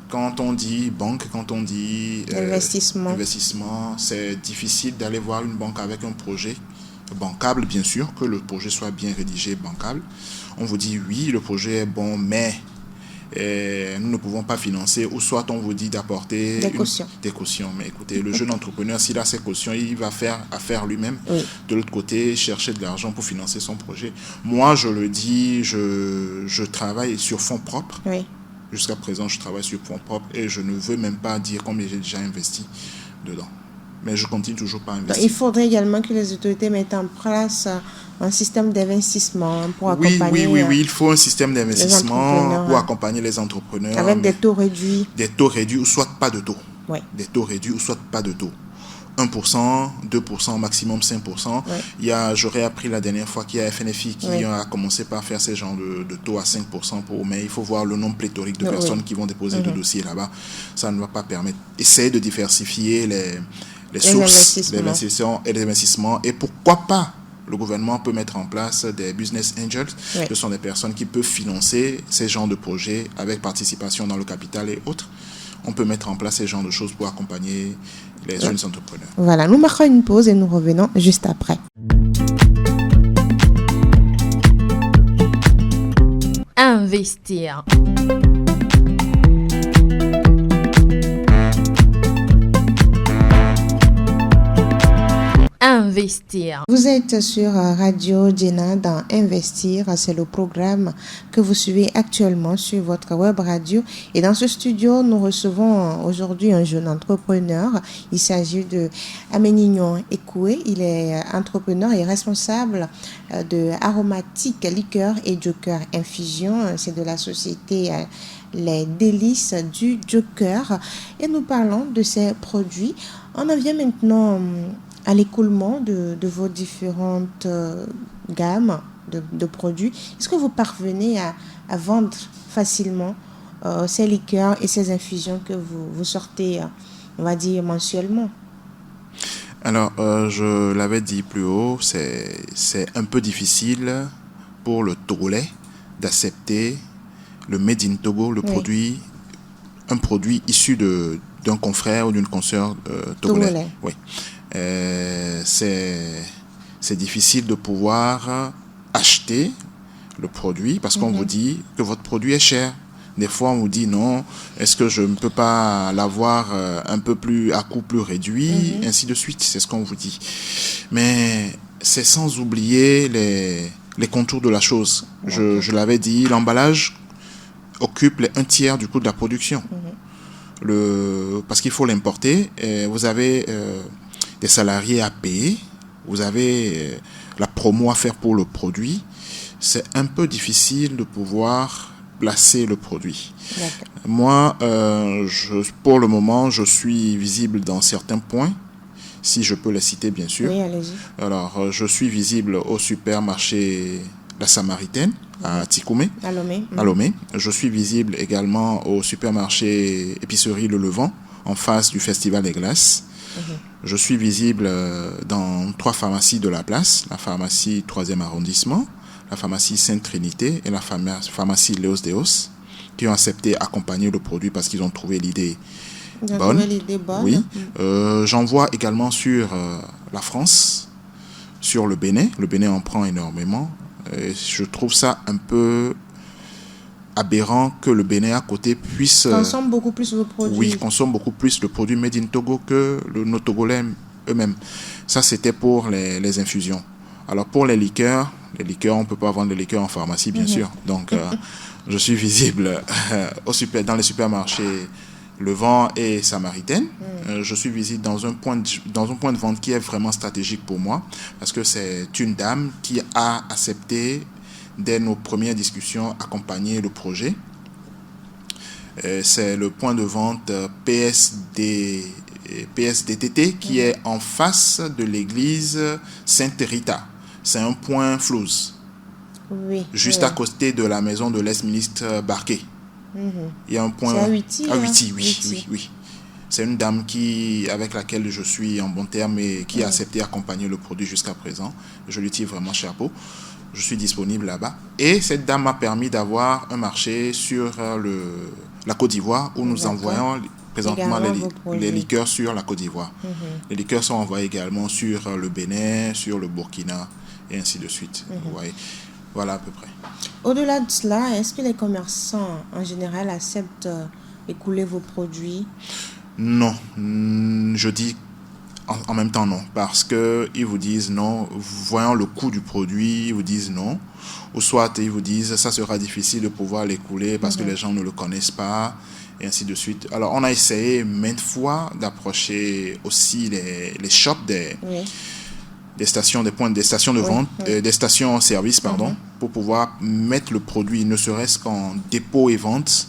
Quand on dit banque, quand on dit investissement, c'est difficile d'aller voir une banque avec un projet bancable, bien sûr, que le projet soit bien rédigé, bancable. On vous dit oui, le projet est bon, mais nous ne pouvons pas financer, ou soit on vous dit d'apporter des cautions. Mais écoutez, le jeune entrepreneur, s'il a ses cautions, il va faire affaire lui-même. Oui. De l'autre côté, chercher de l'argent pour financer son projet. Moi, je le dis, je travaille sur fonds propres. Oui. Jusqu'à présent, je travaille sur fonds propres et je ne veux même pas dire combien j'ai déjà investi dedans. Mais je continue toujours pas à investir. Donc, il faudrait également que les autorités mettent en place un système d'investissement pour accompagner... Oui, il faut un système d'investissement pour accompagner les entrepreneurs. Avec des taux réduits. Des taux réduits ou soit pas de taux. Oui. Des taux réduits ou soit pas de taux. 1%, 2%, maximum 5%. Oui. J'aurais appris la dernière fois qu'il y a FNFI qui a commencé par faire ces genres de taux à 5%, mais il faut voir le nombre pléthorique de personnes qui vont déposer le dossier là-bas. Ça ne va pas permettre. Essayez de diversifier les sources d'investissement et les investissements. Et pourquoi pas, le gouvernement peut mettre en place des business angels. Oui. Ce sont des personnes qui peuvent financer ces genres de projets avec participation dans le capital et autres. On peut mettre en place ces genres de choses pour accompagner les jeunes entrepreneurs. Voilà, nous marquons une pause et nous revenons juste après. Investir. Investir. Vous êtes sur Radio Djena dans Investir. C'est le programme que vous suivez actuellement sur votre web radio. Et dans ce studio, nous recevons aujourd'hui un jeune entrepreneur. Il s'agit de Aménignon Ekoué. Il est entrepreneur et responsable de Aromatique Liqueur et Joker Infusion. C'est de la société Les Délices du Joker. Et nous parlons de ces produits. On en vient maintenant à l'écoulement de vos différentes gammes de produits. Est-ce que vous parvenez à vendre facilement ces liqueurs et ces infusions que vous sortez, on va dire, mensuellement? Alors, je l'avais dit plus haut, c'est un peu difficile pour le Togolais d'accepter le Made in Togo, un produit issu d'un confrère ou d'une consoeur togolais. Oui. C'est difficile de pouvoir acheter le produit parce qu'on vous dit que votre produit est cher. Des fois, on vous dit non, est-ce que je ne peux pas l'avoir un peu plus à coût plus réduit, ainsi de suite, c'est ce qu'on vous dit. Mais c'est sans oublier les contours de la chose. Je l'avais dit, l'emballage occupe un tiers du coût de la production. Parce qu'il faut l'importer, vous avez des salariés à payer, vous avez la promo à faire pour le produit. C'est un peu difficile de pouvoir placer le produit. D'accord. Moi, pour le moment, je suis visible dans certains points, si je peux les citer bien sûr. Oui, allez-y. Alors, je suis visible au supermarché La Samaritaine, à Tikoumé, à Lomé. Je suis visible également au supermarché Épicerie Le Levant, en face du Festival des Glaces. Je suis visible dans 3 pharmacies de la place, la pharmacie 3e arrondissement, la pharmacie Sainte-Trinité et la pharmacie Léos Deos, qui ont accepté d'accompagner le produit parce qu'ils ont trouvé l'idée bonne. Oui. J'en vois également sur la France, sur le Bénin. Le Bénin en prend énormément. Je trouve ça un peu aberrant que le Bénin à côté puisse... consomme beaucoup plus le produit. Oui, consomme beaucoup plus le produit Made in Togo que nos Togolais eux-mêmes. Ça, c'était pour les infusions. Alors, pour les liqueurs, on ne peut pas vendre les liqueurs en pharmacie, bien sûr. Donc, Je suis visible dans les supermarchés Le Vent et Samaritaine. Je suis visible dans un point de vente qui est vraiment stratégique pour moi, parce que c'est une dame qui a accepté, dès nos premières discussions, accompagner le projet. C'est le point de vente PSDTT qui est en face de l'église Sainte-Rita. C'est un point Flouze. Oui. Juste à côté de la maison de l'ex-ministre Barquet. Il y a un point... C'est à Huiti. À Huiti, oui. C'est une dame avec laquelle je suis en bon terme et qui a accepté d'accompagner le produit jusqu'à présent. Je lui tire vraiment chapeau. Je suis disponible là-bas. Et cette dame m'a permis d'avoir un marché sur la Côte d'Ivoire où nous envoyons présentement les liqueurs sur la Côte d'Ivoire. Les liqueurs sont envoyées également sur le Bénin, sur le Burkina et ainsi de suite. Vous voyez. Voilà à peu près. Au-delà de cela, est-ce que les commerçants en général acceptent écouler vos produits? Non, je dis en même temps non, parce qu'ils vous disent non, voyant le coût du produit, ils vous disent non, ou soit ils vous disent ça sera difficile de pouvoir l'écouler parce que les gens ne le connaissent pas, et ainsi de suite. Alors on a essayé maintes fois d'approcher aussi les shops des stations, des stations de vente, des stations-service, pour pouvoir mettre le produit, ne serait-ce qu'en dépôt et vente.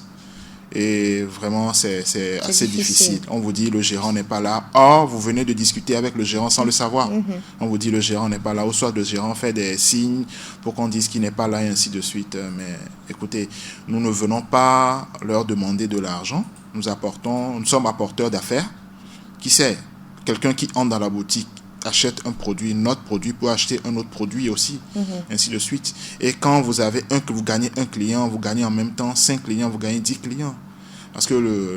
Et vraiment, c'est assez difficile. On vous dit, le gérant n'est pas là. Or, vous venez de discuter avec le gérant sans le savoir. On vous dit, le gérant n'est pas là. Ou soit le gérant fait des signes pour qu'on dise qu'il n'est pas là, et ainsi de suite. Mais écoutez, nous ne venons pas leur demander de l'argent. Nous sommes apporteurs d'affaires. Qui sait? Quelqu'un qui entre dans la boutique achète un produit, notre produit, pour acheter un autre produit aussi, ainsi de suite. Et quand vous gagnez un client, vous gagnez en même temps 5 clients, vous gagnez 10 clients. Parce que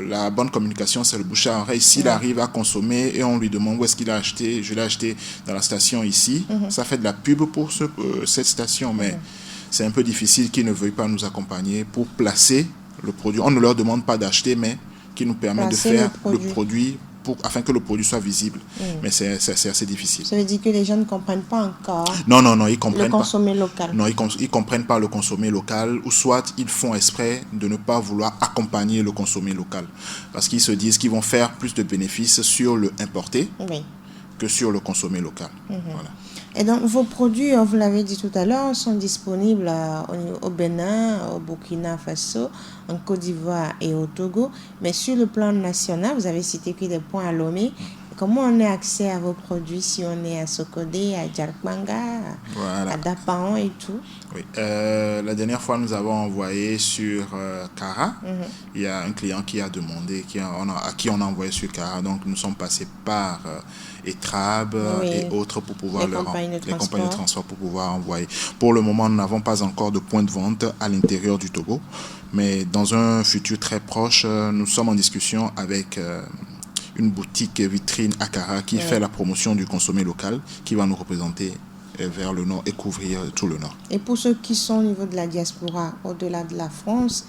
la bonne communication, c'est le bouche à oreille. S'il arrive à consommer et on lui demande où est-ce qu'il a acheté, je l'ai acheté dans la station ici, ça fait de la pub pour cette station, mais c'est un peu difficile qu'ils ne veuillent pas nous accompagner pour placer le produit. On ne leur demande pas d'acheter, mais qui nous permet de faire le produit afin que le produit soit visible. Mais c'est assez difficile. Ça veut dire que les gens ne comprennent pas encore non, ils comprennent le consommer local. Non, ils comprennent pas le consommer local, ou soit ils font exprès de ne pas vouloir accompagner le consommer local. Parce qu'ils se disent qu'ils vont faire plus de bénéfices sur le importé que sur le consommer local. Voilà. Et donc, vos produits, vous l'avez dit tout à l'heure, sont disponibles au Bénin, au Burkina Faso, en Côte d'Ivoire et au Togo. Mais sur le plan national, vous avez cité que des points à Lomé. Comment on a accès à vos produits si on est à Sokodé, à Djarkmanga, à Dapaon et tout? Oui. La dernière fois, nous avons envoyé sur Kara. Il y a un client qui a demandé, à qui on a envoyé sur Kara. Donc, nous sommes passés par Etrab et autres pour pouvoir les compagnies de transport pour pouvoir envoyer. Pour le moment, nous n'avons pas encore de point de vente à l'intérieur du Togo. Mais dans un futur très proche, nous sommes en discussion avec une boutique vitrine à Kara qui fait la promotion du consommé local, qui va nous représenter vers le nord et couvrir tout le nord. Et pour ceux qui sont au niveau de la diaspora, au-delà de la France,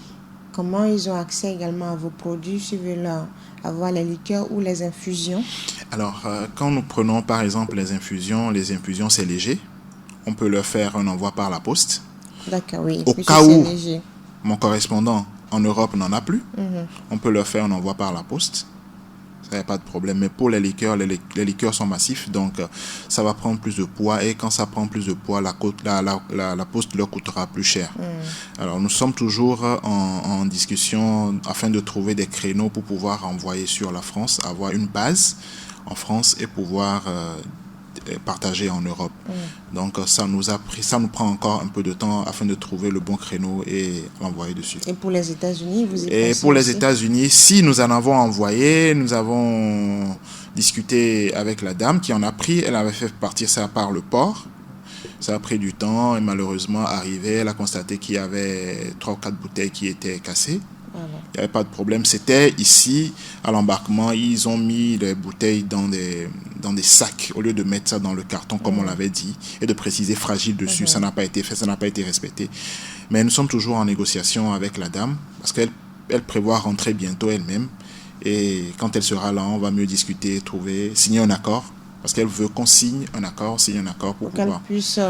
comment ils ont accès également à vos produits, si vous voulez avoir les liqueurs ou les infusions? Alors, quand nous prenons par exemple les infusions c'est léger. On peut leur faire un envoi par la poste. D'accord, oui. Au cas où mon correspondant en Europe n'en a plus, on peut leur faire un envoi par la poste. Ça n'y a pas de problème. Mais pour les liqueurs, les liqueurs sont massifs, donc ça va prendre plus de poids. Et quand ça prend plus de poids, la poste leur coûtera plus cher. Alors, nous sommes toujours en discussion afin de trouver des créneaux pour pouvoir envoyer sur la France, avoir une base en France et pouvoir partager en Europe. Donc, ça nous prend encore un peu de temps afin de trouver le bon créneau et l'envoyer dessus. Et pour les États-Unis, vous y Et pour les États-Unis, si nous en avons envoyé, nous avons discuté avec la dame qui en a pris. Elle avait fait partir ça par le port. Ça a pris du temps et malheureusement, arrivé, elle a constaté qu'il y avait 3 ou 4 bouteilles qui étaient cassées. Il n'y avait pas de problème. C'était ici, à l'embarquement, ils ont mis les bouteilles dans des sacs au lieu de mettre ça dans le carton comme on l'avait dit et de préciser fragile dessus. Ça n'a pas été fait, ça n'a pas été respecté. Mais nous sommes toujours en négociation avec la dame parce qu'elle prévoit rentrer bientôt elle-même. Et quand elle sera là, on va mieux discuter, signer un accord. parce qu'elle veut qu'on signe un accord pour pouvoir puisse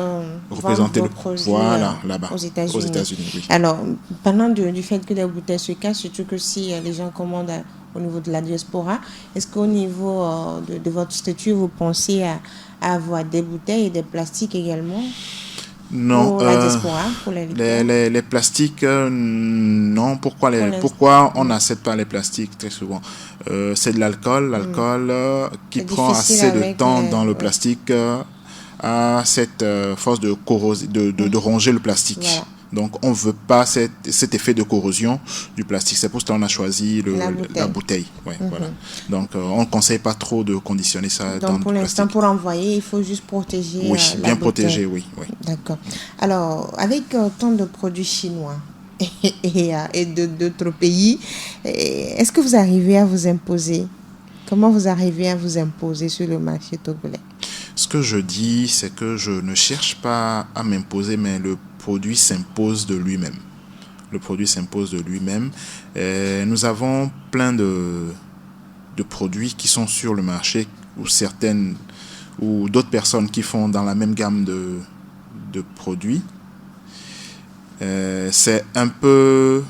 représenter vendre vos produits là-bas aux États-Unis. Oui. Alors, parlant du fait que les bouteilles se cassent, surtout que si les gens commandent au niveau de la diaspora, est-ce qu'au niveau de votre structure, vous pensez à avoir des bouteilles et des plastiques également? Non, pour la diaspora, pour les plastiques, non. Pourquoi on n'accepte pas les plastiques très souvent? C'est de l'alcool qui prend assez de temps dans le plastique a cette force de ronger le plastique. Voilà. Donc, on ne veut pas cet effet de corrosion du plastique. C'est pour ça qu'on a choisi la bouteille. Ouais, voilà. Donc, on ne conseille pas trop de conditionner ça dans le plastique. Donc, pour l'instant, pour envoyer, il faut juste protéger la bouteille. Oui, bien protéger, oui. D'accord. Alors, avec tant de produits chinois et d'autres pays, est-ce que vous arrivez à vous imposer? Comment vous arrivez à vous imposer sur le marché togolais? Ce que je dis, c'est que je ne cherche pas à m'imposer, mais le produit s'impose de lui-même. Le produit s'impose de lui-même. Nous avons plein de produits qui sont sur le marché ou d'autres personnes qui font dans la même gamme de produits. C'est un peu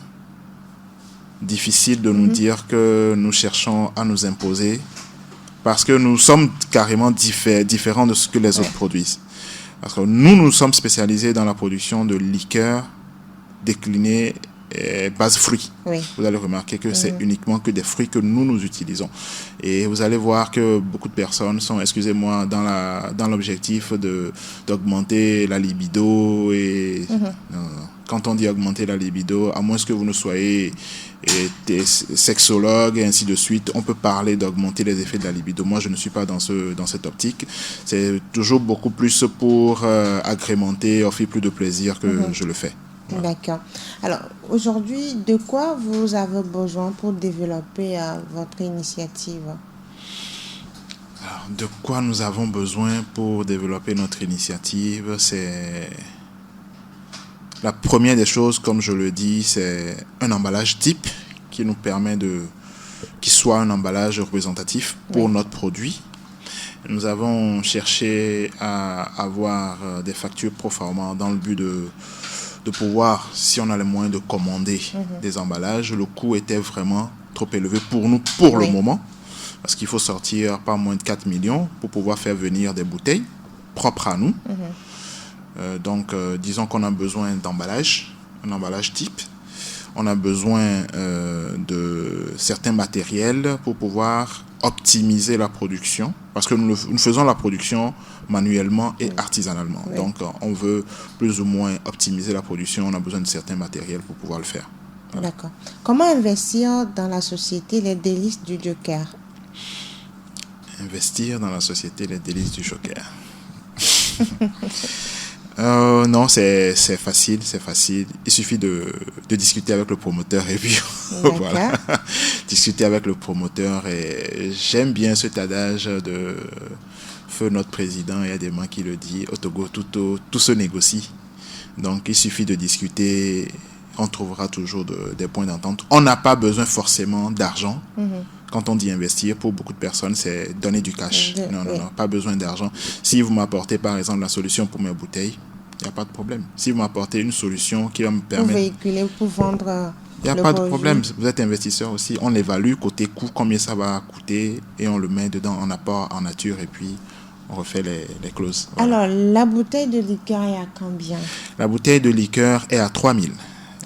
difficile de nous dire que nous cherchons à nous imposer parce que nous sommes carrément différents de ce que les autres produisent. Parce que nous sommes spécialisés dans la production de liqueurs déclinées base fruits. Oui. Vous allez remarquer que c'est uniquement que des fruits que nous utilisons. Et vous allez voir que beaucoup de personnes sont, excusez-moi, dans l'objectif d'augmenter la libido. Et quand on dit augmenter la libido, à moins que vous ne soyez sexologue et ainsi de suite, on peut parler d'augmenter les effets de la libido. Moi, je ne suis pas dans cette optique. C'est toujours beaucoup plus pour agrémenter, offrir plus de plaisir que je le fais. Voilà. D'accord. Alors, aujourd'hui, de quoi vous avez besoin pour développer votre initiative? Alors, de quoi nous avons besoin pour développer notre initiative? C'est... La première des choses, comme je le dis, c'est un emballage type qui nous permet qu'il soit un emballage représentatif pour notre produit. Nous avons cherché à avoir des factures proforma dans le but de pouvoir, si on a les moyens de commander des emballages. Le coût était vraiment trop élevé pour nous pour le moment, parce qu'il faut sortir pas moins de 4 millions pour pouvoir faire venir des bouteilles propres à nous. Donc, disons qu'on a besoin d'emballage, un emballage type. On a besoin de certains matériels pour pouvoir optimiser la production, parce que nous faisons la production manuellement et artisanalement. Oui. Donc, on veut plus ou moins optimiser la production. On a besoin de certains matériels pour pouvoir le faire. Voilà. D'accord. Comment investir dans la société Les Délices du Joker? Investir dans la société Les Délices du Joker. Non, c'est facile. Il suffit de discuter avec le promoteur et puis voilà. Discuter avec le promoteur, et j'aime bien cet adage de feu notre président, il y a des gens qui le disent, au Togo, tout se négocie. Donc, il suffit de discuter, on trouvera toujours des points d'entente. On n'a pas besoin forcément d'argent. Quand on dit investir, pour beaucoup de personnes, c'est donner du cash. Non, pas besoin d'argent. Si vous m'apportez, par exemple, la solution pour mes bouteilles, il n'y a pas de problème. Si vous m'apportez une solution qui va me permettre... Pour véhiculer, pour vendre... Il n'y a pas de problème. Vous êtes investisseur aussi. On évalue côté coût, combien ça va coûter, et on le met dedans en apport en nature, et puis on refait les clauses. Voilà. Alors, la bouteille de liqueur est à combien? La bouteille de liqueur est à 3 000.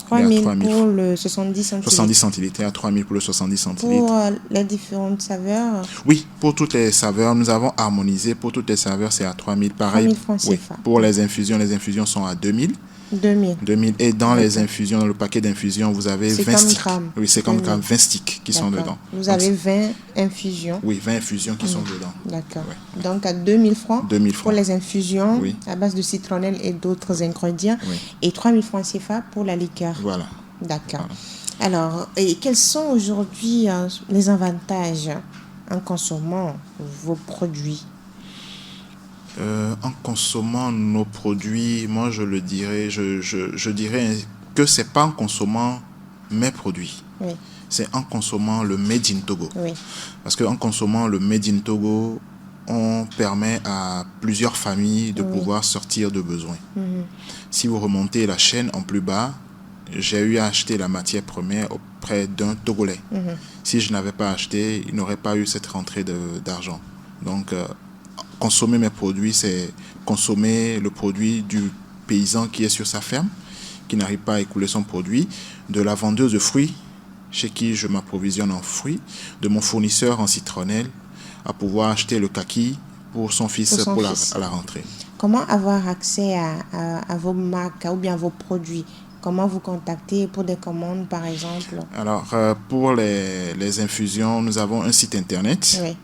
3 000 pour le 70 centilitres. 70 centilitres, à 3 000 pour le 70 centilitres. Pour les différentes saveurs? Oui, pour toutes les saveurs, nous avons harmonisé. Pour toutes les saveurs, c'est à 3 000. Pareil, 3 000 francs CFA. Oui. Pour les infusions sont à 2 000. 2 000. Et dans les infusions, dans le paquet d'infusions, vous avez 20 sticks. Grammes. Oui, 50 grammes, 20 sticks qui sont dedans. Vous avez 20 infusions. Oui, 20 infusions qui sont dedans. D'accord. Ouais. Donc, à 2 000 francs. 2 000 francs. Pour les infusions à base de citronnelle et d'autres ingrédients. Oui. Et 3 000 francs CFA pour la liqueur. Voilà. D'accord. Voilà. Alors, et quels sont aujourd'hui les avantages en consommant vos produits? En consommant nos produits, moi je le dirais, je dirais que c'est pas en consommant mes produits, c'est en consommant le Made in Togo. Oui. Parce qu'en consommant le Made in Togo, on permet à plusieurs familles de pouvoir sortir de besoin. Si vous remontez la chaîne en plus bas, j'ai eu à acheter la matière première auprès d'un Togolais. Si je n'avais pas acheté, il n'aurait pas eu cette rentrée d'argent. Donc, consommer mes produits, c'est consommer le produit du paysan qui est sur sa ferme, qui n'arrive pas à écouler son produit, de la vendeuse de fruits, chez qui je m'approvisionne en fruits, de mon fournisseur en citronnelle, à pouvoir acheter le kaki pour son fils à la rentrée. Comment avoir accès à vos marques ou bien à vos produits? Comment vous contacter pour des commandes, par exemple? Alors, pour les infusions, nous avons un site internet. Oui.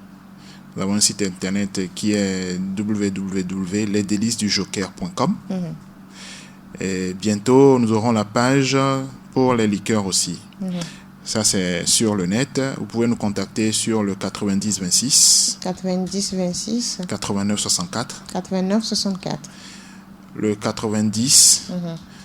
Nous avons un site internet qui est www.lesdelicesdujoker.com. Et bientôt, nous aurons la page pour les liqueurs aussi. Ça, c'est sur le net. Vous pouvez nous contacter sur le 90 26 90 26 89 64 89 64. Le 90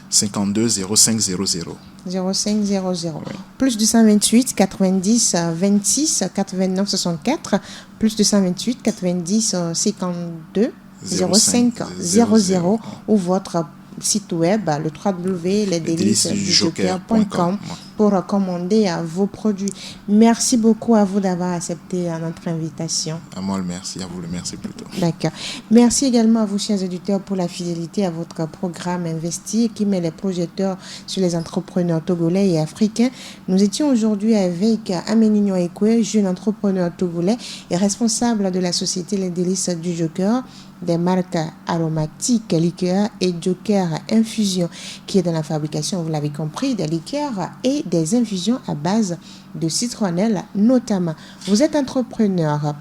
52 05 00. 05 00. Oui. Plus 228 90 26 89 64. Plus 228 90 52 05 00. Ou votre site web, le www.lesdelicesdujoker.com, pour commander vos produits. Merci beaucoup à vous d'avoir accepté notre invitation. À moi le merci, à vous le merci plutôt. D'accord. Merci également à vous, chers auditeurs, pour la fidélité à votre programme Investir qui met les projecteurs sur les entrepreneurs togolais et africains. Nous étions aujourd'hui avec Aménignon Ekwe, jeune entrepreneur togolais et responsable de la société Les Délices du Joker, des marques aromatiques, liqueurs et Joker Infusion, qui est dans la fabrication, vous l'avez compris, des liqueurs et des infusions à base de citronnelle notamment. Vous êtes entrepreneur,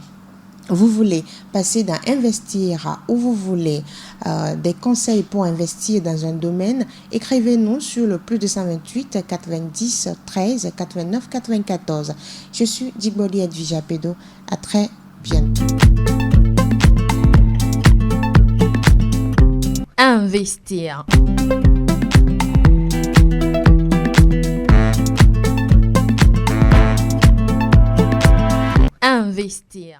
vous voulez passer dans investir ou vous voulez des conseils pour investir dans un domaine, écrivez-nous sur le plus 228 90 13 89 94. Je suis Djigboli Edvijapedo. À très bientôt. Investir. Investir.